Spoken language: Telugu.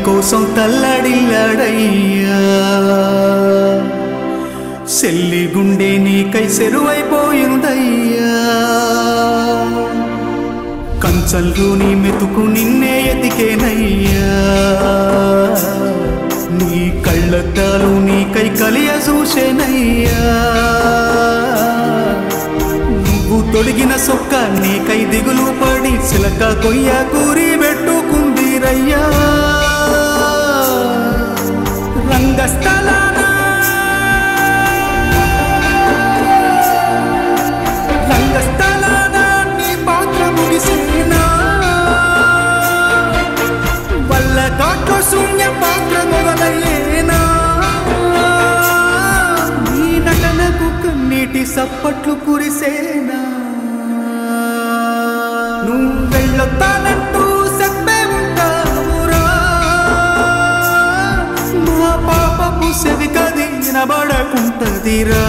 కోసం తల్లడిల్లాడయ్యా సెల్లి గుండె నీకై సెరువైపోయిందయ్యా కంచంలో నీ మెతుకు నిన్నే ఎతికేనయ్యా నీ కళ్ళద్దాలు నీకై కలియ చూసేనయ్యా నువ్వు తొడిగిన సొక్క నీకై దిగులు పడి చిలక కొయ్య కూరి పెట్టుకుందిరయ్యా రంగస్థలాన నీ పాత్ర ముగిసేనా వల్ల కాట్లో శూన్య పాత్ర మొదలయ్యేనా నీ నటనకు కన్నీటి సప్పట్లు కురిసేనా నువ్వు వెళ్ళొత్తానంటూ చెప్పే ఉంటావురా మా పాపపు సెవి కది వినబడకుంటదిరా